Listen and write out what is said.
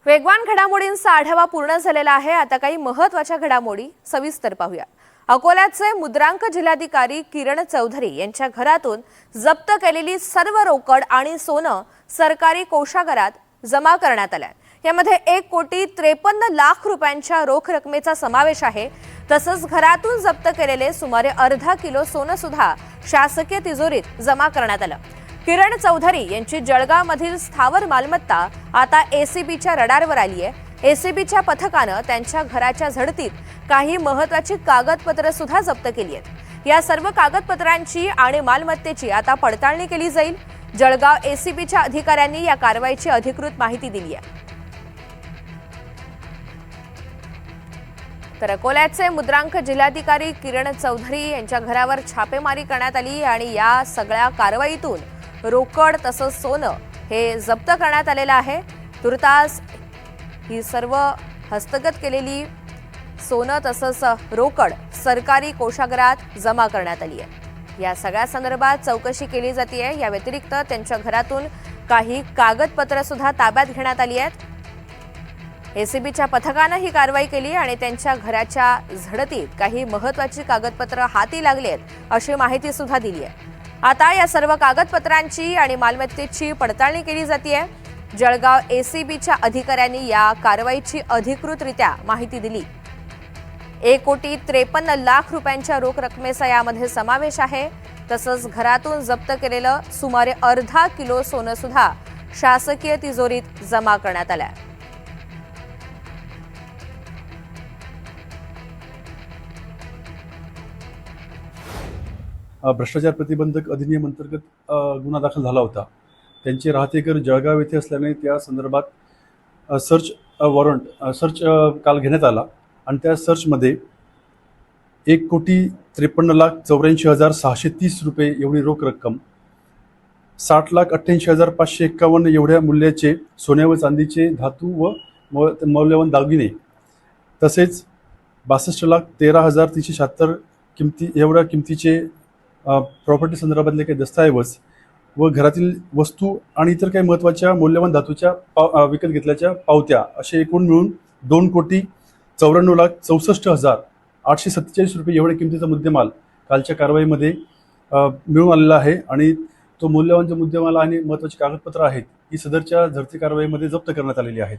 वेगवान घडामोडींचा आढावा पूर्ण झालेला आहे। आता काही महत्त्वाच्या घडामोडी सविस्तर पाहूया। अकोल्याचे मुद्रांक जिल्हाधिकारी किरण चौधरी यांच्या घरातून जप्त केलेली सर्व रोकड आणि सोनं सरकारी कोषागारात जमा करण्यात आले। यामध्ये 1,53,00,000 रुपयांच्या रोख रकमेचा समावेश आहे। तसंच घरातून जप्त केलेले सुमारे अर्धा किलो सोनं सुद्धा शासकीय तिजोरीत जमा करण्यात आलं। किरण चौधरी यांची जळगावमधील स्थावर मालमत्ता आता एसीबीच्या रडारवर आली आहे। एसीबीच्या पथकाने त्यांच्या घराच्या झडतीत काही महत्त्वाची कागदपत्रे सुद्धा जप्त केली आहेत। या सर्व कागदपत्रांची आणि मालमत्तेची आता पडताळणी केली जाईल। जळगाव एसीबीच्या अधिकाऱ्यांनी या कारवाईची अधिकृत माहिती दिली आहे। तर अकोल्याचे मुद्रांक जिल्हाधिकारी किरण चौधरी यांच्या घरावर छापेमारी करण्यात आली आणि या सगळ्या कारवाईतून रोकड तसंच सोनं हे जप्त करण्यात आलेलं आहे। तुर्तास ही सर्व हस्तगत केलेली सोनं तसंच रोकड सरकारी कोषागारात जमा करण्यात आली आहे। या सगळ्या संदर्भात चौकशी केली जाते। या व्यतिरिक्त त्यांच्या घरातून काही कागदपत्रे सुद्धा ताब्यात घेण्यात आली आहेत। एसीबीच्या पथकाने ही कारवाई केली आणि त्यांच्या घराच्या झडतीत काही महत्त्वाची कागदपत्रे हाती लागली आहेत अशी माहिती सुद्धा दिली आहे। आता या सर्व कागदपत्रांची आणि मालमत्तेची पडताळणी केली जाते। जळगाव एसीबीच्या अधिकाऱ्यांनी या कारवाईची अधिकृतरित्या माहिती दिली। 1,53,00,000 रुपयांच्या रोख रकमेचा यामध्ये समावेश आहे। तसंच घरातून जप्त केलेलं सुमारे अर्धा किलो सोनं सुद्धा शासकीय तिजोरीत जमा करण्यात आलं। भ्रष्टाचार प्रतिबंधक अधिनियम अंतर्गत गुन्हा दाखल झाला होता। त्यांचे राहते घर जळगाव येथे असल्याने त्या संदर्भात सर्च वॉरंट काल घेण्यात आला आणि त्या सर्चमध्ये 1,53,84,630 रुपये एवढी रोख रक्कम, 60,88,551 एवढ्या मूल्याचे सोने व चांदीचे धातू व मौल्यवान दागिने, तसेच 62,13,376 एवढ्या किमतीचे प्रॉपर्टी संदर्भातले काही दस्तऐवज व घरातील वस्तू आणि इतर काही महत्त्वाच्या मौल्यवान धातूच्या विकत घेतल्याच्या पावत्या असे एकूण मिळून 2,94,64,847 रुपये एवढ्या किमतीचा मुद्देमाल कालच्या कारवाईमध्ये मिळून आलेला आहे आणि तो मौल्यवान जो मुद्देमाल आणि महत्त्वाची कागदपत्र आहेत ही सदरच्या झडती कारवाईमध्ये जप्त करण्यात आलेली आहेत।